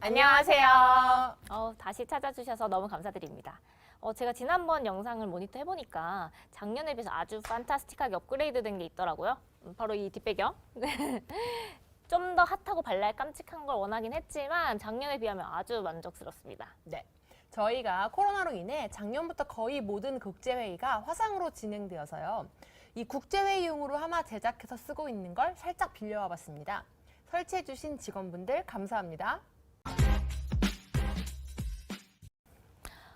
안녕하세요. 다시 찾아주셔서 너무 감사드립니다. 제가 지난번 영상을 모니터 해보니까 작년에 비해서 아주 판타스틱하게 업그레이드 된 게 있더라고요. 바로 이 뒷배경. 좀 더 핫하고 발랄 깜찍한 걸 원하긴 했지만 작년에 비하면 아주 만족스럽습니다. 네, 저희가 코로나로 인해 작년부터 거의 모든 국제회의가 화상으로 진행되어서요. 이 국제회의용으로 하나 제작해서 쓰고 있는 걸 살짝 빌려와 봤습니다. 설치해주신 직원분들 감사합니다.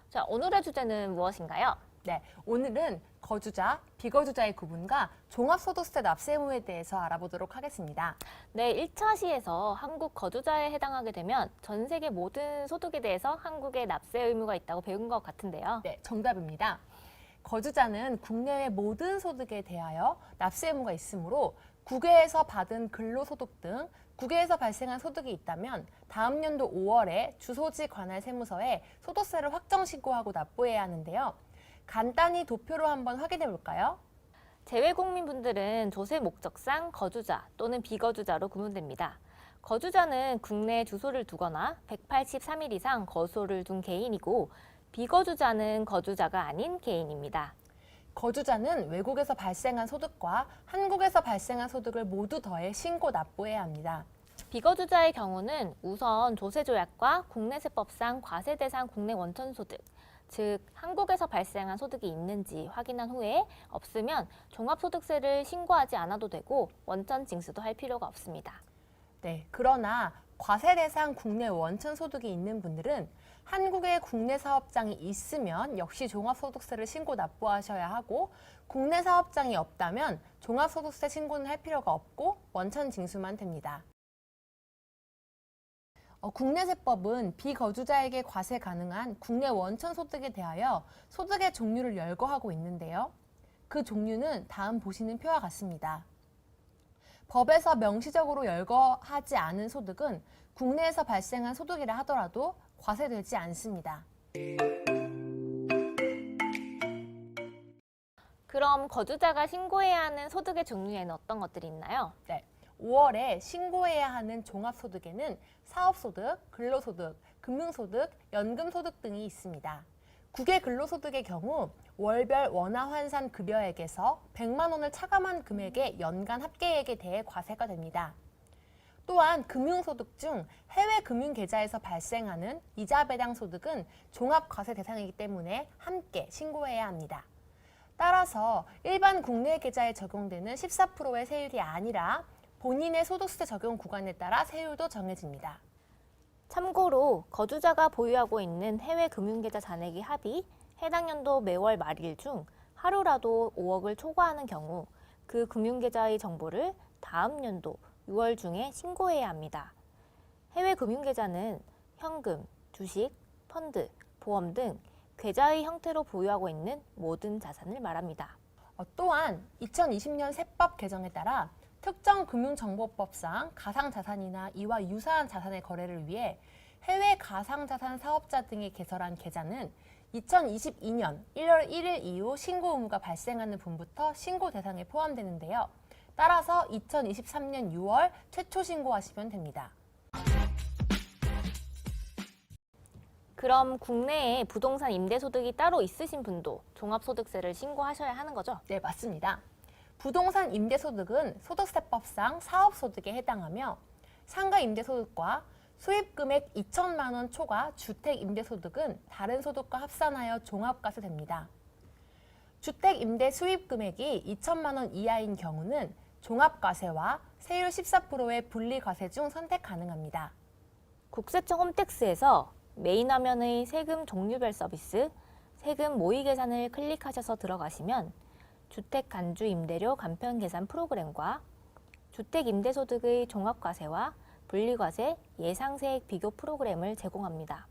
자, 오늘의 주제는 무엇인가요? 네, 오늘은 거주자, 비거주자의 구분과 종합소득세 납세 의무에 대해서 알아보도록 하겠습니다. 네, 1차 시에서 한국 거주자에 해당하게 되면 전 세계 모든 소득에 대해서 한국에 납세 의무가 있다고 배운 것 같은데요. 네, 정답입니다. 거주자는 국내외 모든 소득에 대하여 납세 의무가 있으므로 국외에서 받은 근로소득 등 국외에서 발생한 소득이 있다면 다음 연도 5월에 주소지 관할 세무서에 소득세를 확정 신고하고 납부해야 하는데요. 간단히 도표로 한번 확인해 볼까요? 재외국민분들은 조세 목적상 거주자 또는 비거주자로 구분됩니다. 거주자는 국내에 주소를 두거나 183일 이상 거소를 둔 개인이고 비거주자는 거주자가 아닌 개인입니다. 거주자는 외국에서 발생한 소득과 한국에서 발생한 소득을 모두 더해 신고 납부해야 합니다. 비거주자의 경우는 우선 조세조약과 국내세법상 과세 대상 국내 원천소득, 즉 한국에서 발생한 소득이 있는지 확인한 후에 없으면 종합소득세를 신고하지 않아도 되고 원천 징수도 할 필요가 없습니다. 네, 그러나 과세 대상 국내 원천 소득이 있는 분들은 한국에 국내 사업장이 있으면 역시 종합소득세를 신고 납부하셔야 하고 국내 사업장이 없다면 종합소득세 신고는 할 필요가 없고 원천 징수만 됩니다. 국내세법은 비거주자에게 과세 가능한 국내 원천 소득에 대하여 소득의 종류를 열거하고 있는데요. 그 종류는 다음 보시는 표와 같습니다. 법에서 명시적으로 열거하지 않은 소득은 국내에서 발생한 소득이라 하더라도 과세되지 않습니다. 그럼 거주자가 신고해야 하는 소득의 종류에는 어떤 것들이 있나요? 네, 5월에 신고해야 하는 종합소득에는 사업소득, 근로소득, 금융소득, 연금소득 등이 있습니다. 국외 근로소득의 경우 월별 원화환산 급여액에서 100만 원을 차감한 금액의 연간 합계액에 대해 과세가 됩니다. 또한 금융소득 중 해외 금융계좌에서 발생하는 이자 배당 소득은 종합과세 대상이기 때문에 함께 신고해야 합니다. 따라서 일반 국내 계좌에 적용되는 14%의 세율이 아니라 본인의 소득세 적용 구간에 따라 세율도 정해집니다. 참고로 거주자가 보유하고 있는 해외 금융계좌 잔액의 합이 해당 연도 매월 말일 중 하루라도 5억을 초과하는 경우 그 금융계좌의 정보를 다음 연도 6월 중에 신고해야 합니다. 해외 금융계좌는 현금, 주식, 펀드, 보험 등 계좌의 형태로 보유하고 있는 모든 자산을 말합니다. 또한 2020년 세법 개정에 따라 특정 금융정보법상 가상자산이나 이와 유사한 자산의 거래를 위해 해외 가상자산 사업자 등이 개설한 계좌는 2022년 1월 1일 이후 신고 의무가 발생하는 분부터 신고 대상에 포함되는데요. 따라서 2023년 6월 최초 신고하시면 됩니다. 그럼 국내에 부동산 임대소득이 따로 있으신 분도 종합소득세를 신고하셔야 하는 거죠? 네, 맞습니다. 부동산 임대소득은 소득세법상 사업소득에 해당하며 상가 임대소득과 수입금액 2천만 원 초과 주택 임대소득은 다른 소득과 합산하여 종합과세됩니다. 주택 임대 수입금액이 2천만 원 이하인 경우는 종합과세와 세율 14%의 분리과세 중 선택 가능합니다. 국세청 홈택스에서 메인 화면의 세금 종류별 서비스, 세금 모의 계산을 클릭하셔서 들어가시면 주택 간주 임대료 간편 계산 프로그램과 주택 임대소득의 종합과세와 분리과세 예상세액 비교 프로그램을 제공합니다.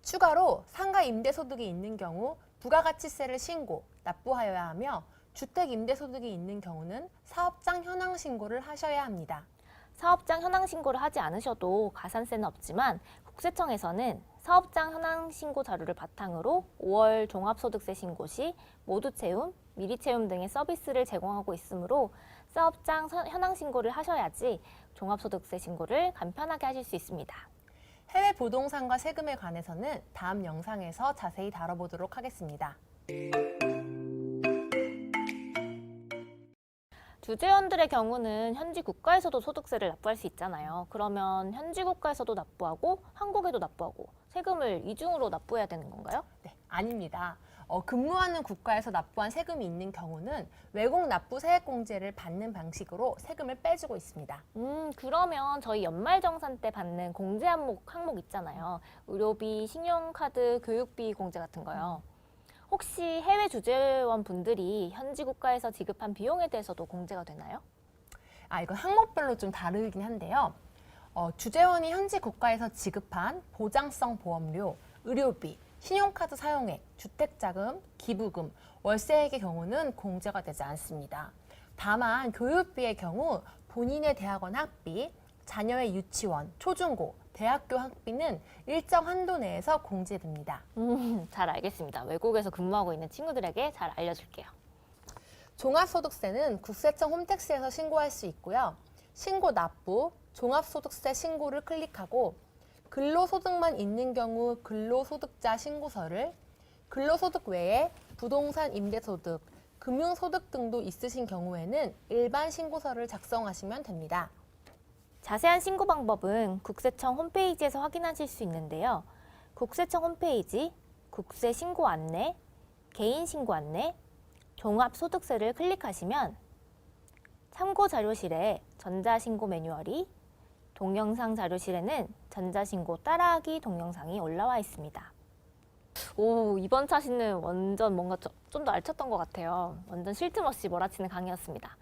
추가로 상가 임대소득이 있는 경우 부가가치세를 신고, 납부하여야 하며 주택 임대소득이 있는 경우는 사업장 현황 신고를 하셔야 합니다. 사업장 현황 신고를 하지 않으셔도 가산세는 없지만 국세청에서는 사업장 현황 신고 자료를 바탕으로 5월 종합소득세 신고 시 모두 채움, 미리 채움 등의 서비스를 제공하고 있으므로 사업장 현황 신고를 하셔야지 종합소득세 신고를 간편하게 하실 수 있습니다. 해외 부동산과 세금에 관해서는 다음 영상에서 자세히 다뤄보도록 하겠습니다. 주재원들의 경우는 현지 국가에서도 소득세를 납부할 수 있잖아요. 그러면 현지 국가에서도 납부하고 한국에도 납부하고 세금을 이중으로 납부해야 되는 건가요? 네, 아닙니다. 근무하는 국가에서 납부한 세금이 있는 경우는 외국 납부 세액공제를 받는 방식으로 세금을 빼주고 있습니다. 그러면 저희 연말정산 때 받는 공제 항목 있잖아요. 의료비, 신용카드, 교육비 공제 같은 거요. 혹시 해외 주재원 분들이 현지 국가에서 지급한 비용에 대해서도 공제가 되나요? 이건 항목별로 좀 다르긴 한데요. 주재원이 현지 국가에서 지급한 보장성 보험료, 의료비, 신용카드 사용액, 주택자금, 기부금, 월세액의 경우는 공제가 되지 않습니다. 다만 교육비의 경우 본인의 대학원 학비, 자녀의 유치원, 초중고, 대학교 학비는 일정 한도 내에서 공제됩니다. 잘 알겠습니다. 외국에서 근무하고 있는 친구들에게 잘 알려줄게요. 종합소득세는 국세청 홈택스에서 신고할 수 있고요. 신고 납부, 종합소득세 신고를 클릭하고 근로소득만 있는 경우 근로소득자 신고서를, 근로소득 외에 부동산 임대소득, 금융소득 등도 있으신 경우에는 일반 신고서를 작성하시면 됩니다. 자세한 신고 방법은 국세청 홈페이지에서 확인하실 수 있는데요. 국세청 홈페이지, 국세 신고 안내, 개인 신고 안내, 종합소득세를 클릭하시면 참고 자료실에 전자신고 매뉴얼이, 동영상 자료실에는 전자신고 따라하기 동영상이 올라와 있습니다. 오, 이번 차시는 완전 뭔가 좀 더 알찼던 것 같아요. 완전 쉴 틈 없이 몰아치는 강의였습니다.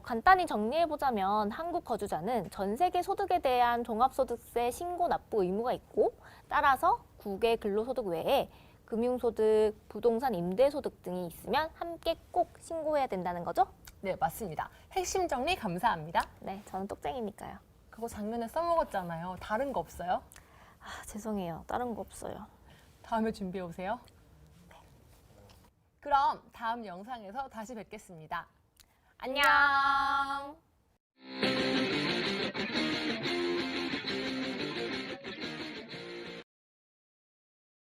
간단히 정리해보자면 한국 거주자는 전 세계 소득에 대한 종합소득세 신고 납부 의무가 있고, 따라서 국외 근로소득 외에 금융소득, 부동산 임대소득 등이 있으면 함께 꼭 신고해야 된다는 거죠? 네, 맞습니다. 핵심 정리 감사합니다. 네, 저는 똑쟁이니까요. 그거 작년에 써먹었잖아요. 다른 거 없어요? 죄송해요. 다른 거 없어요. 다음에 준비해 오세요. 네. 그럼 다음 영상에서 다시 뵙겠습니다. 안녕.